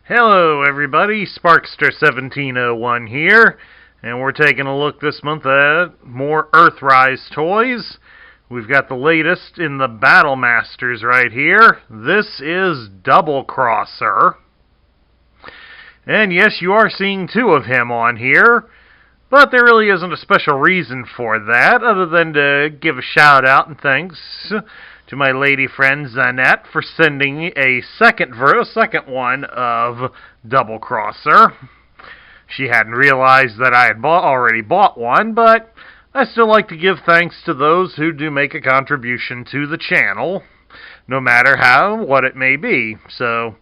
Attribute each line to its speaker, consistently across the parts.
Speaker 1: Hello everybody, Sparkster1701 here, and we're taking a look this month at more Earthrise toys. We've got the latest in the Battle Masters right here. This is Doublecrosser. And yes, you are seeing two of him on here, but there really isn't a special reason for that, other than to give a shout out and thanks to my lady friend Zanette for sending a second one of Doublecrosser. She hadn't realized that I had already bought one, but I still like to give thanks to those who do make a contribution to the channel, no matter what it may be. So,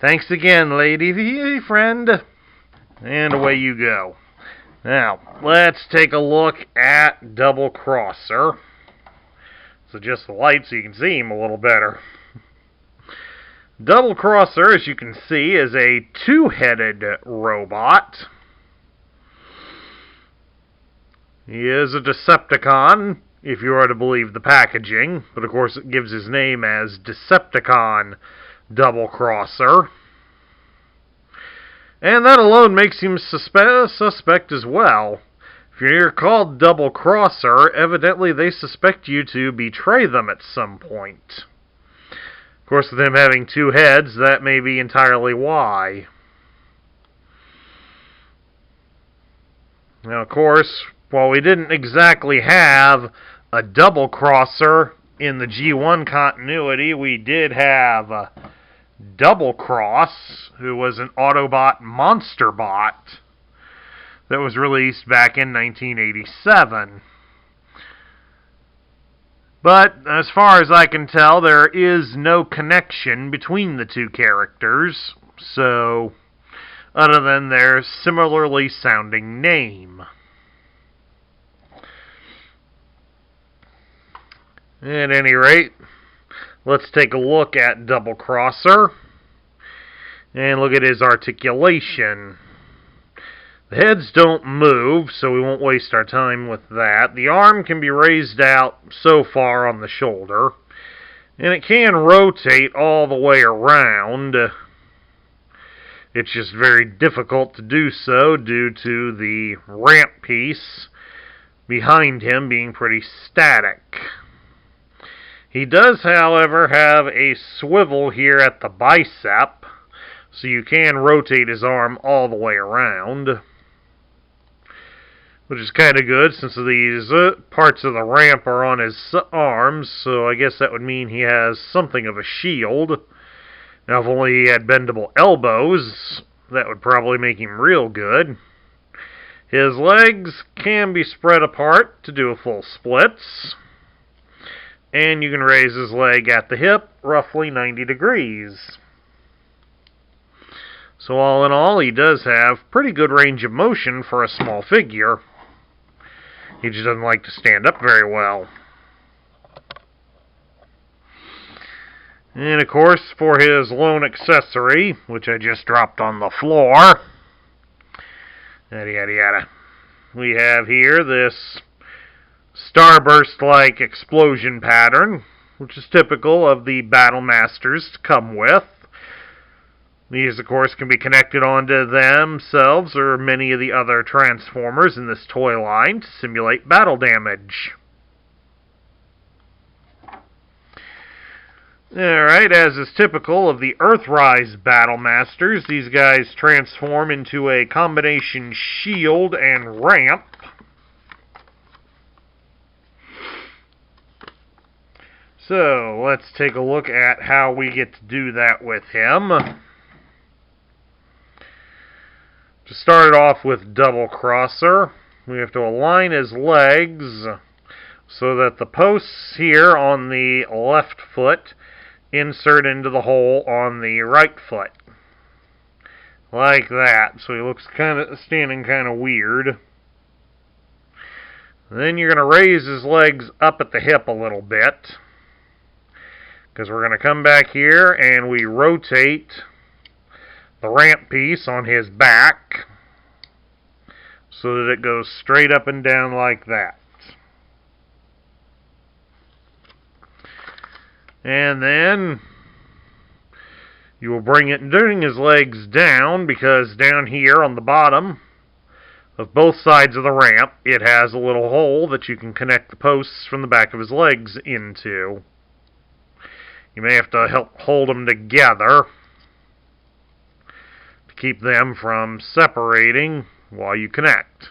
Speaker 1: thanks again, lady friend, and away you go. Now, let's take a look at Doublecrosser. So just the light so you can see him a little better. Doublecrosser, as you can see, is a two-headed robot. He is a Decepticon, if you are to believe the packaging, but of course it gives his name as Decepticon Doublecrosser. And that alone makes him suspect as well. If you're called Doublecrosser, evidently they suspect you to betray them at some point. Of course, with him having two heads, that may be entirely why. Now, of course, while we didn't exactly have a Doublecrosser in the G1 continuity, we did have Doublecross, who was an Autobot monster bot that was released back in 1987. But, as far as I can tell, there is no connection between the two characters, so, other than their similarly sounding name. At any rate, let's take a look at Doublecrosser, and look at his articulation. The heads don't move, so we won't waste our time with that. The arm can be raised out so far on the shoulder, and it can rotate all the way around. It's just very difficult to do so due to the ramp piece behind him being pretty static. He does, however, have a swivel here at the bicep, so you can rotate his arm all the way around, which is kind of good since these parts of the ramp are on his arms, so I guess that would mean he has something of a shield. Now, if only he had bendable elbows, that would probably make him real good. His legs can be spread apart to do a full splits, and you can raise his leg at the hip roughly 90 degrees. So all in all, he does have pretty good range of motion for a small figure. He just doesn't like to stand up very well. And of course, for his lone accessory, which I just dropped on the floor, yada yada yada, we have here this starburst-like explosion pattern, which is typical of the Battle Masters to come with. These, of course, can be connected onto themselves or many of the other Transformers in this toy line to simulate battle damage. Alright, as is typical of the Earthrise Battle Masters, these guys transform into a combination shield and ramp. So, let's take a look at how we get to do that with him. To start it off with Doublecrosser, we have to align his legs so that the posts here on the left foot insert into the hole on the right foot. Like that. So he looks standing kind of weird. Then you're going to raise his legs up at the hip a little bit, because we're going to come back here and we rotate the ramp piece on his back so that it goes straight up and down like that. And then You will bring his legs down, because down here on the bottom of both sides of the ramp, it has a little hole that you can connect the posts from the back of his legs into. You may have to help hold them together to keep them from separating while you connect.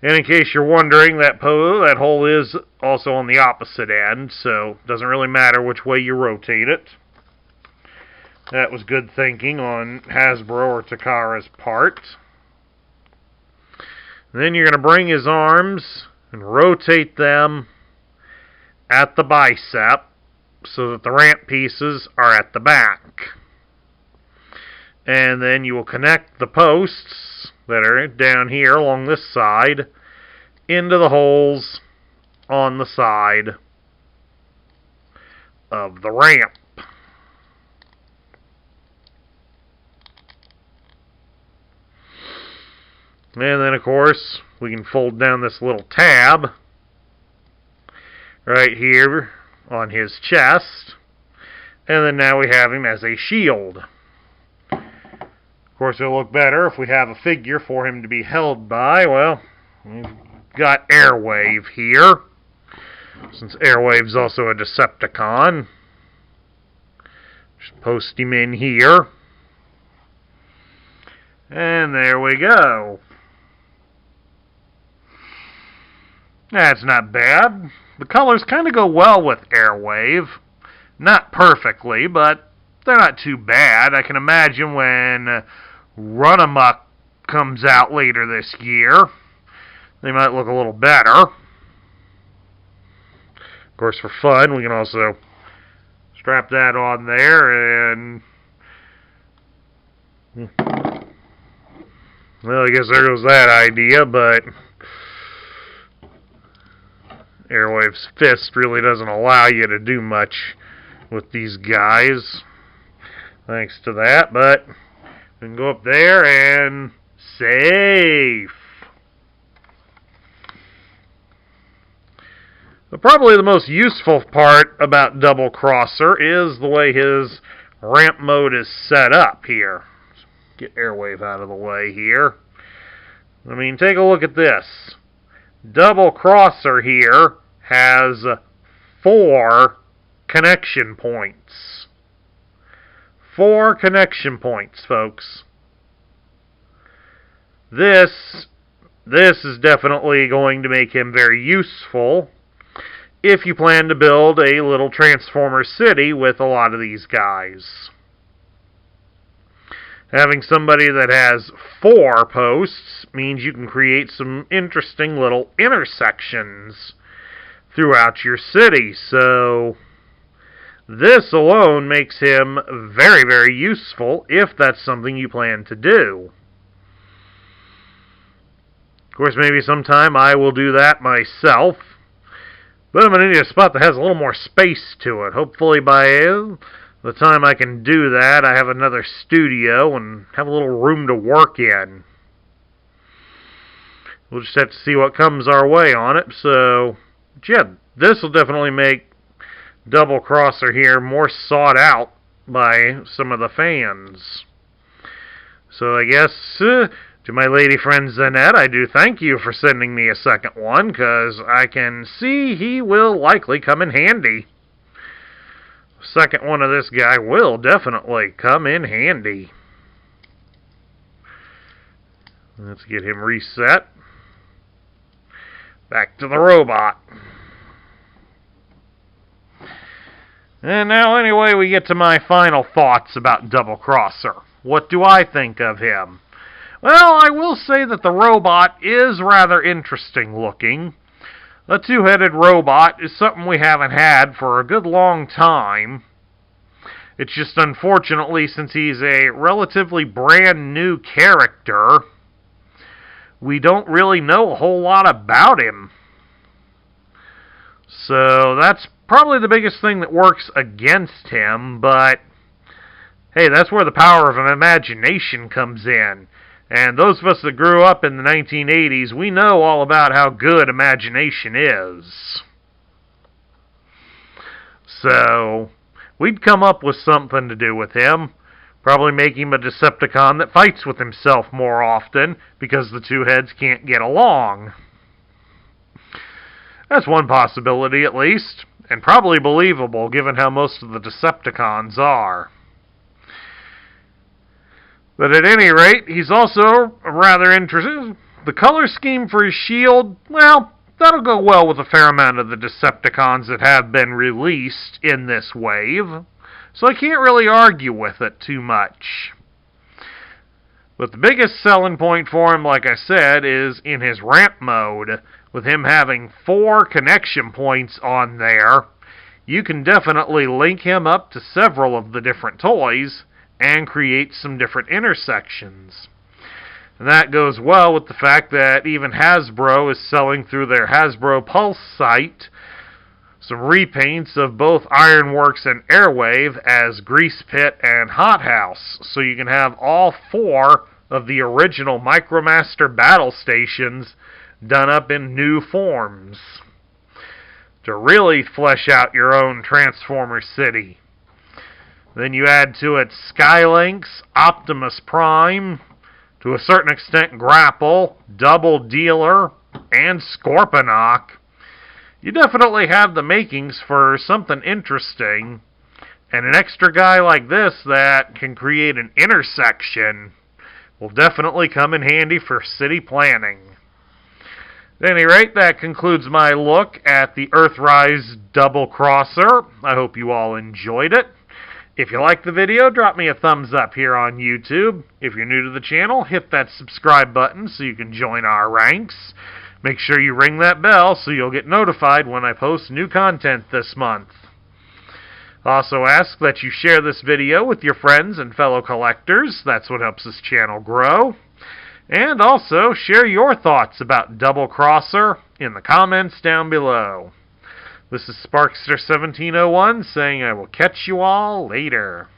Speaker 1: And in case you're wondering, that hole is also on the opposite end, so it doesn't really matter which way you rotate it. That was good thinking on Hasbro or Takara's part. Then you're going to bring his arms and rotate them at the bicep so that the ramp pieces are at the back. And then you will connect the posts that are down here along this side into the holes on the side of the ramp. And then, of course, we can fold down this little tab right here on his chest. And then now we have him as a shield. Of course, it'll look better if we have a figure for him to be held by. Well, we've got Airwave here, since Airwave's also a Decepticon. Just post him in here. And there we go. That's not bad. The colors kind of go well with Airwave. Not perfectly, but they're not too bad. I can imagine when Runamuck comes out later this year, they might look a little better. Of course, for fun, we can also strap that on there and... well, I guess there goes that idea, but Airwave's fist really doesn't allow you to do much with these guys, thanks to that, but we can go up there and safe. But probably the most useful part about Doublecrosser is the way his ramp mode is set up here. Let's get Airwave out of the way here. I mean, take a look at this. Doublecrosser here has 4 connection points. 4 connection points, folks. This is definitely going to make him very useful if you plan to build a little Transformer city with a lot of these guys. Having somebody that has 4 posts means you can create some interesting little intersections throughout your city. So this alone makes him very, very useful if that's something you plan to do. Of course, maybe sometime I will do that myself. But I'm going to need a spot that has a little more space to it. Hopefully by the time I can do that, I have another studio and have a little room to work in. We'll just have to see what comes our way on it. So, yeah, this will definitely make Doublecrosser here more sought out by some of the fans. So I guess, to my lady friend Zanette, I do thank you for sending me a second one, because I can see he will likely come in handy. Second one of this guy will definitely come in handy. Let's get him reset. Back to the robot. And now, anyway, we get to my final thoughts about Doublecrosser. What do I think of him? Well, I will say that the robot is rather interesting looking. A two-headed robot is something we haven't had for a good long time. It's just unfortunately, since he's a relatively brand new character, we don't really know a whole lot about him. So that's probably the biggest thing that works against him, but hey, that's where the power of imagination comes in. And those of us that grew up in the 1980s, we know all about how good imagination is. So, we'd come up with something to do with him. Probably make him a Decepticon that fights with himself more often because the two heads can't get along. That's one possibility, at least, and probably believable given how most of the Decepticons are. But at any rate, he's also rather interesting. The color scheme for his shield, well, that'll go well with a fair amount of the Decepticons that have been released in this wave, so I can't really argue with it too much. But the biggest selling point for him, like I said, is in his ramp mode. With him having 4 connection points on there, you can definitely link him up to several of the different toys and create some different intersections. And that goes well with the fact that even Hasbro is selling through their Hasbro Pulse site some repaints of both Ironworks and Airwave as Grease Pit and Hot House, so you can have all 4 of the original Micromaster battle stations done up in new forms to really flesh out your own Transformer City. Then you add to it Skylynx, Optimus Prime, to a certain extent Grapple, Double Dealer, and Scorponok. You definitely have the makings for something interesting, and an extra guy like this that can create an intersection will definitely come in handy for city planning. At any rate, that concludes my look at the Earthrise Doublecrosser. I hope you all enjoyed it. If you liked the video, drop me a thumbs up here on YouTube. If you're new to the channel, hit that subscribe button so you can join our ranks. Make sure you ring that bell so you'll get notified when I post new content this month. Also ask that you share this video with your friends and fellow collectors. That's what helps this channel grow. And also, share your thoughts about Doublecrosser in the comments down below. This is Sparkster1701 saying I will catch you all later.